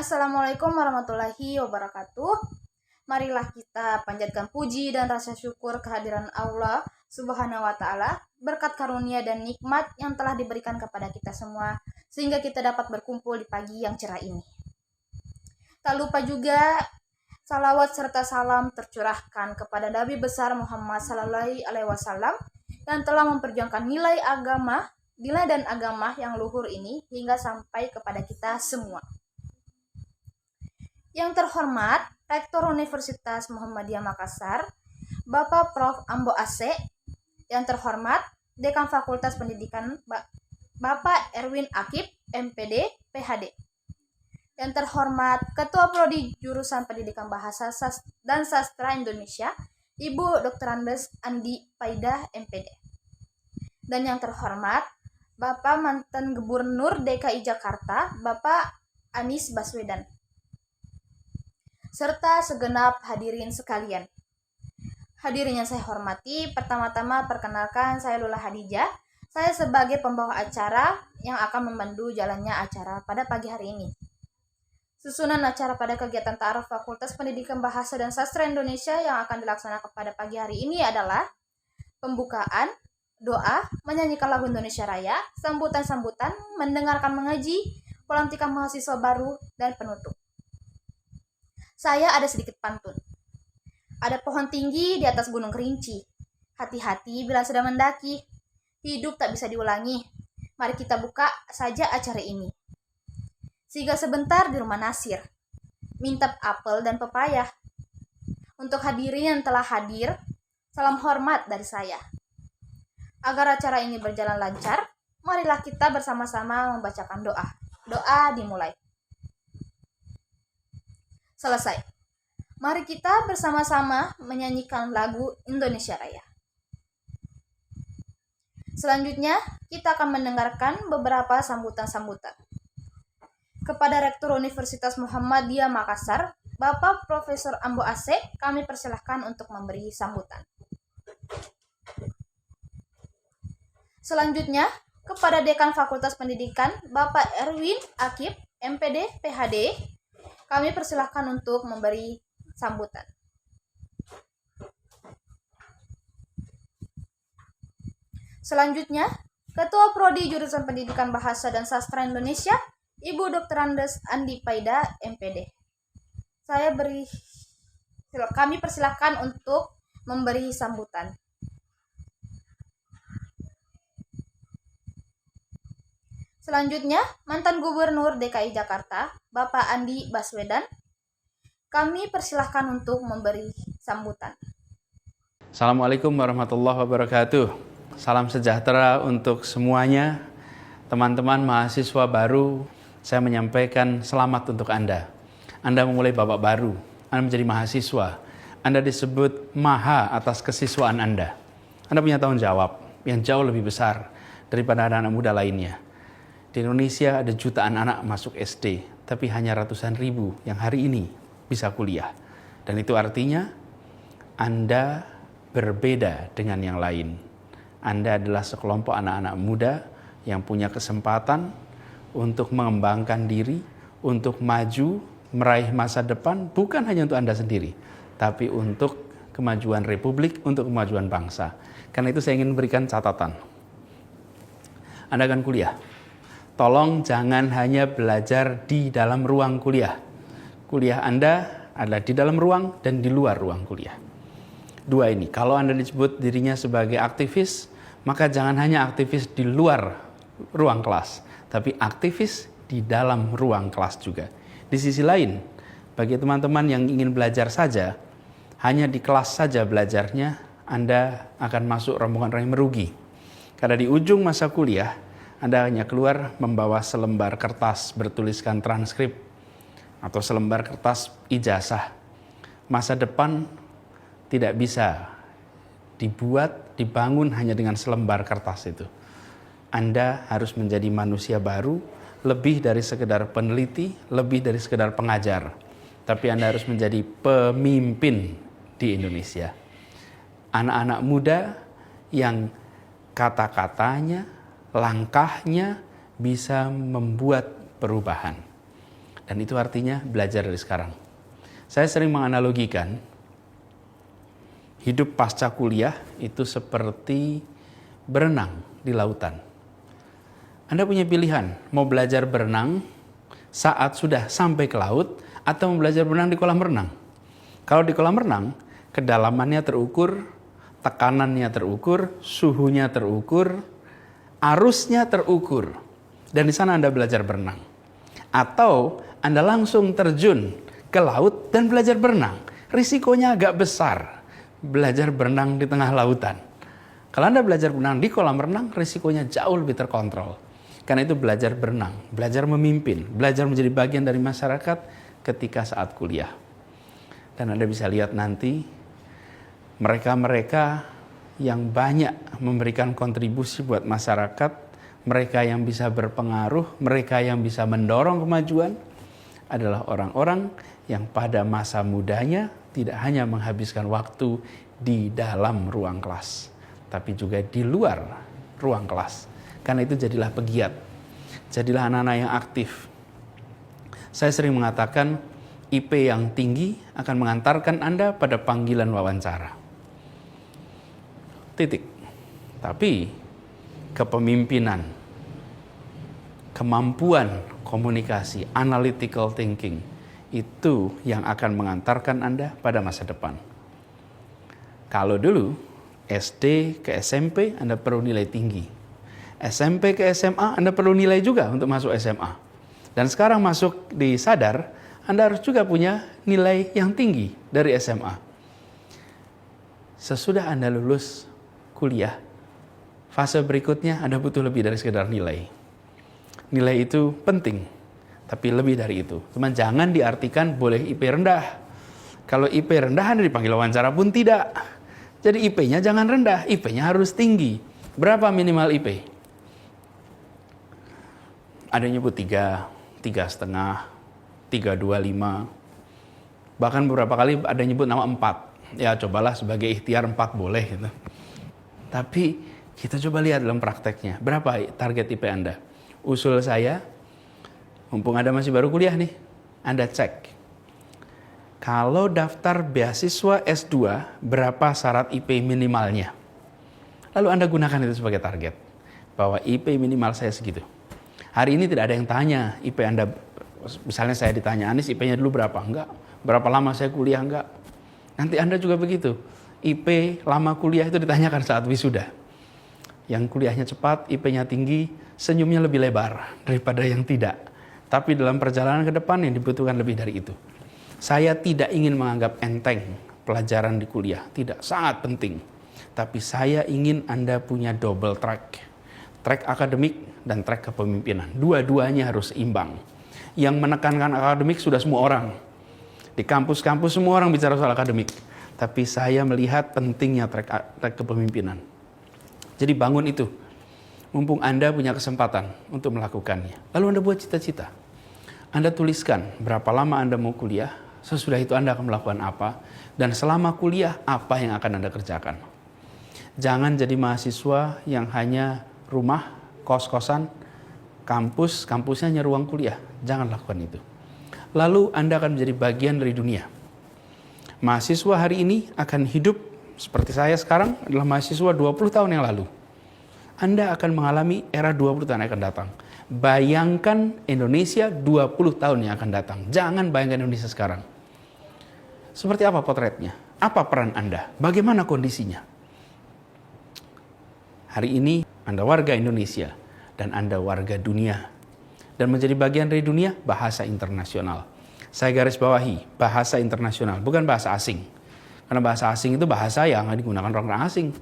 Assalamualaikum warahmatullahi wabarakatuh. Marilah kita panjatkan puji dan rasa syukur kehadiran Allah Subhanahu wa Ta'ala, berkat karunia dan nikmat yang telah diberikan kepada kita semua, sehingga kita dapat berkumpul di pagi yang cerah ini. Tak lupa juga salawat serta salam tercurahkan kepada Nabi besar Muhammad Sallallahu Alaihi Wasallam yang telah memperjuangkan nilai dan agama yang luhur ini hingga sampai kepada kita semua. Yang terhormat Rektor Universitas Muhammadiyah Makassar, Bapak Prof. Ambo Asep. Yang terhormat Dekan Fakultas Pendidikan, Bapak Erwin Akip, MPD, PhD. Yang terhormat Ketua Prodi Jurusan Pendidikan Bahasa dan Sastra Indonesia, Ibu Dr. Andes Andi Paidah, MPD. Dan yang terhormat Bapak Mantan Gubernur DKI Jakarta, Bapak Anies Baswedan, serta segenap hadirin sekalian. Hadirin yang saya hormati, pertama-tama perkenalkan saya Lula Hadijah. Saya sebagai pembawa acara yang akan memandu jalannya acara pada pagi hari ini. Susunan acara pada kegiatan ta'aruf Fakultas Pendidikan Bahasa dan Sastra Indonesia yang akan dilaksanakan pada pagi hari ini adalah pembukaan, doa, menyanyikan lagu Indonesia Raya, sambutan-sambutan, mendengarkan mengaji, pelantikan mahasiswa baru, dan penutup. Saya ada sedikit pantun. Ada pohon tinggi di atas gunung kerinci. Hati-hati bila sedang mendaki. Hidup tak bisa diulangi. Mari kita buka saja acara ini. Singgah sebentar di rumah Nasir. Mintap apel dan pepaya. Untuk hadirin yang telah hadir, salam hormat dari saya. Agar acara ini berjalan lancar, marilah kita bersama-sama membacakan doa. Doa dimulai. Selesai. Mari kita bersama-sama menyanyikan lagu Indonesia Raya. Selanjutnya, kita akan mendengarkan beberapa sambutan-sambutan. Kepada Rektor Universitas Muhammadiyah Makassar, Bapak Profesor Ambo Asep, kami persilahkan untuk memberi sambutan. Selanjutnya, kepada Dekan Fakultas Pendidikan, Bapak Erwin Akip, MPD, PhD, kami persilahkan untuk memberi sambutan. Selanjutnya, Ketua Prodi Jurusan Pendidikan Bahasa dan Sastra Indonesia, Ibu Dr. Andes Andi Paidah, MPD. Kami persilahkan untuk memberi sambutan. Selanjutnya, Mantan Gubernur DKI Jakarta, Bapak Andi Baswedan, kami persilahkan untuk memberi sambutan. Assalamualaikum warahmatullahi wabarakatuh. Salam sejahtera untuk semuanya. Teman-teman mahasiswa baru, saya menyampaikan selamat untuk Anda. Anda memulai babak baru, Anda menjadi mahasiswa. Anda disebut maha atas kesiswaan Anda. Anda punya tanggung jawab yang jauh lebih besar daripada anak-anak muda lainnya. Di Indonesia ada jutaan anak masuk SD, tapi hanya ratusan ribu yang hari ini bisa kuliah. Dan itu artinya Anda berbeda dengan yang lain. Anda adalah sekelompok anak-anak muda yang punya kesempatan untuk mengembangkan diri, untuk maju, meraih masa depan, bukan hanya untuk Anda sendiri, tapi untuk kemajuan Republik, untuk kemajuan bangsa. Karena itu saya ingin berikan catatan. Anda akan kuliah. Tolong jangan hanya belajar di dalam ruang kuliah. Kuliah Anda adalah di dalam ruang dan di luar ruang kuliah. Dua ini, kalau Anda disebut dirinya sebagai aktivis, maka jangan hanya aktivis di luar ruang kelas, tapi aktivis di dalam ruang kelas juga. Di sisi lain, bagi teman-teman yang ingin belajar saja, hanya di kelas saja belajarnya, Anda akan masuk rombongan yang merugi. Karena di ujung masa kuliah, Anda hanya keluar membawa selembar kertas bertuliskan transkrip atau selembar kertas ijazah. Masa depan tidak bisa dibangun hanya dengan selembar kertas itu. Anda harus menjadi manusia baru, lebih dari sekedar peneliti, lebih dari sekedar pengajar. Tapi Anda harus menjadi pemimpin di Indonesia. Anak-anak muda yang kata-katanya, langkahnya bisa membuat perubahan. Dan itu artinya belajar dari sekarang. Saya sering menganalogikan hidup pasca kuliah itu seperti berenang di lautan. Anda punya pilihan, mau belajar berenang saat sudah sampai ke laut atau mau belajar berenang di kolam renang. Kalau di kolam renang, kedalamannya terukur, tekanannya terukur, suhunya terukur, arusnya terukur. Dan di sana Anda belajar berenang. Atau Anda langsung terjun ke laut dan belajar berenang. Risikonya agak besar belajar berenang di tengah lautan. Kalau Anda belajar berenang di kolam renang, risikonya jauh lebih terkontrol. Karena itu belajar berenang, belajar memimpin, belajar menjadi bagian dari masyarakat ketika saat kuliah. Dan Anda bisa lihat nanti, mereka-mereka yang banyak memberikan kontribusi buat masyarakat, mereka yang bisa berpengaruh, mereka yang bisa mendorong kemajuan, adalah orang-orang yang pada masa mudanya tidak hanya menghabiskan waktu di dalam ruang kelas, tapi juga di luar ruang kelas. Karena itu jadilah pegiat, jadilah anak-anak yang aktif. Saya sering mengatakan IP yang tinggi akan mengantarkan Anda pada panggilan wawancara. Titik. Tapi kepemimpinan, kemampuan komunikasi, analytical thinking, itu yang akan mengantarkan Anda pada masa depan. Kalau dulu SD ke SMP Anda perlu nilai tinggi, SMP ke SMA Anda perlu nilai juga untuk masuk SMA. Dan sekarang masuk di Sadar, Anda harus juga punya nilai yang tinggi dari SMA. Sesudah Anda lulus kuliah, fase berikutnya Anda butuh lebih dari sekedar nilai. Nilai itu penting, tapi lebih dari itu. Cuman jangan diartikan boleh IP rendah. Kalau IP rendah Anda dipanggil wawancara pun tidak. Jadi IP-nya jangan rendah, IP-nya harus tinggi. Berapa minimal IP? Ada yang nyebut 3, 3,5, 3,25. Bahkan beberapa kali ada yang nyebut nama 4. Ya cobalah sebagai ikhtiar 4 boleh gitu. Tapi kita coba lihat dalam prakteknya. Berapa target IP Anda? Usul saya, mumpung Anda masih baru kuliah nih, Anda cek. Kalau daftar beasiswa S2, berapa syarat IP minimalnya? Lalu Anda gunakan itu sebagai target. Bahwa IP minimal saya segitu. Hari ini tidak ada yang tanya IP Anda. Misalnya saya ditanya, Anis IP-nya dulu berapa? Enggak. Berapa lama saya kuliah? Enggak. Nanti Anda juga begitu. IP lama kuliah itu ditanyakan saat wisuda. Yang kuliahnya cepat, IP-nya tinggi, senyumnya lebih lebar daripada yang tidak. Tapi dalam perjalanan ke depan yang dibutuhkan lebih dari itu. Saya tidak ingin menganggap enteng pelajaran di kuliah. Tidak, sangat penting. Tapi saya ingin Anda punya double track. Track akademik dan track kepemimpinan. Dua-duanya harus imbang. Yang menekankan akademik sudah semua orang. Di kampus-kampus semua orang bicara soal akademik. Tapi saya melihat pentingnya track kepemimpinan. Jadi bangun itu. Mumpung Anda punya kesempatan untuk melakukannya. Lalu Anda buat cita-cita. Anda tuliskan berapa lama Anda mau kuliah. Sesudah itu Anda akan melakukan apa. Dan selama kuliah apa yang akan Anda kerjakan. Jangan jadi mahasiswa yang hanya rumah, kos-kosan, kampusnya hanya ruang kuliah. Jangan lakukan itu. Lalu Anda akan menjadi bagian dari dunia. Mahasiswa hari ini akan hidup seperti saya sekarang adalah mahasiswa 20 tahun yang lalu. Anda akan mengalami era 20 tahun yang akan datang. Bayangkan Indonesia 20 tahun yang akan datang. Jangan bayangkan Indonesia sekarang. Seperti apa potretnya? Apa peran Anda? Bagaimana kondisinya? Hari ini Anda warga Indonesia dan Anda warga dunia. Dan menjadi bagian dari dunia, bahasa internasional. Saya garis bawahi, bahasa internasional, bukan bahasa asing. Karena bahasa asing itu bahasa yang digunakan orang asing.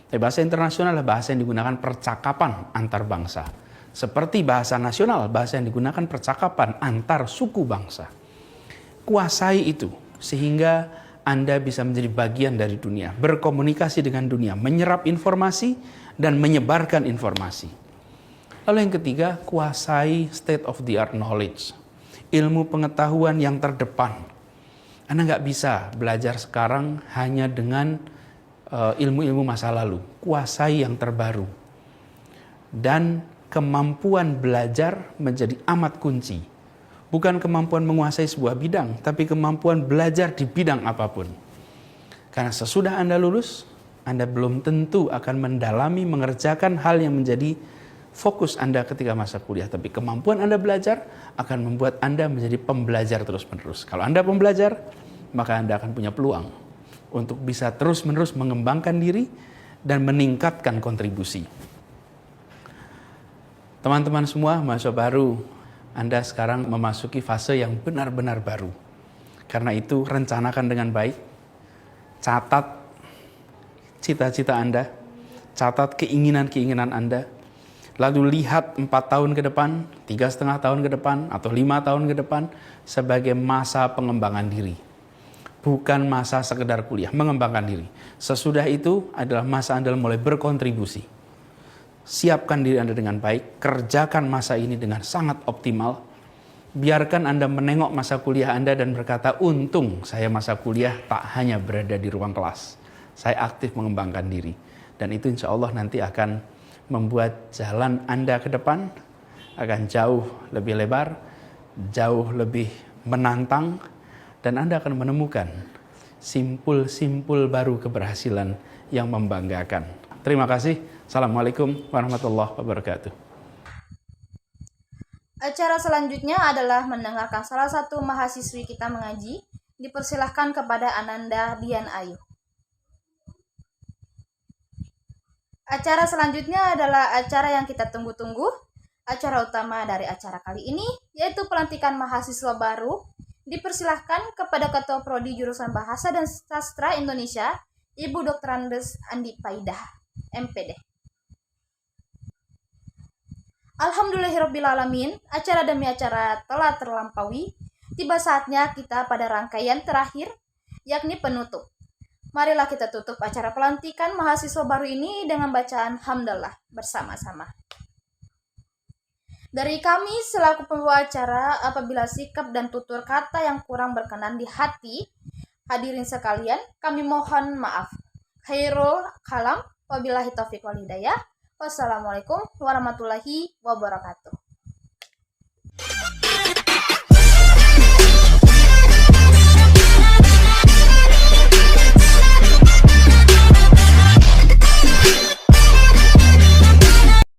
Tapi bahasa internasional adalah bahasa yang digunakan percakapan antar bangsa. Seperti bahasa nasional, bahasa yang digunakan percakapan antar suku bangsa. Kuasai itu, sehingga Anda bisa menjadi bagian dari dunia. Berkomunikasi dengan dunia, menyerap informasi dan menyebarkan informasi. Lalu yang ketiga, kuasai state of the art knowledge. Ilmu pengetahuan yang terdepan. Anda nggak bisa belajar sekarang hanya dengan ilmu-ilmu masa lalu. Kuasai yang terbaru. Dan kemampuan belajar menjadi amat kunci. Bukan kemampuan menguasai sebuah bidang, tapi kemampuan belajar di bidang apapun. Karena sesudah Anda lulus, Anda belum tentu akan mendalami, mengerjakan hal yang menjadi fokus Anda ketika masa kuliah. Tapi kemampuan Anda belajar akan membuat Anda menjadi pembelajar terus-menerus. Kalau Anda pembelajar, maka Anda akan punya peluang untuk bisa terus-menerus mengembangkan diri dan meningkatkan kontribusi. Teman-teman semua, mahasiswa baru, Anda sekarang memasuki fase yang benar-benar baru. Karena itu, rencanakan dengan baik, catat cita-cita Anda, catat keinginan-keinginan Anda, lalu lihat 4 tahun ke depan, 3,5 tahun ke depan, atau 5 tahun ke depan sebagai masa pengembangan diri. Bukan masa sekedar kuliah, mengembangkan diri. Sesudah itu adalah masa Anda mulai berkontribusi. Siapkan diri Anda dengan baik, kerjakan masa ini dengan sangat optimal. Biarkan Anda menengok masa kuliah Anda dan berkata, untung saya masa kuliah tak hanya berada di ruang kelas. Saya aktif mengembangkan diri. Dan itu insya Allah nanti akan membuat jalan Anda ke depan akan jauh lebih lebar, jauh lebih menantang, dan Anda akan menemukan simpul-simpul baru keberhasilan yang membanggakan. Terima kasih. Assalamualaikum warahmatullahi wabarakatuh. Acara selanjutnya adalah mendengarkan salah satu mahasiswi kita mengaji. Dipersilahkan kepada Ananda Dian Ayu. Acara selanjutnya adalah acara yang kita tunggu-tunggu. Acara utama dari acara kali ini yaitu pelantikan mahasiswa baru. Dipersilahkan kepada Ketua Prodi Jurusan Bahasa dan Sastra Indonesia, Ibu Dr. Andes Andi Paidah, MPD. Alhamdulillahirrabbilalamin, acara demi acara telah terlampaui. Tiba saatnya kita pada rangkaian terakhir, yakni penutup. Marilah kita tutup acara pelantikan mahasiswa baru ini dengan bacaan hamdalah bersama-sama. Dari kami selaku pembawa acara, apabila sikap dan tutur kata yang kurang berkenan di hati hadirin sekalian, kami mohon maaf. Khairul kalam, wabillahi taufiq wal hidayah. Wassalamualaikum warahmatullahi wabarakatuh.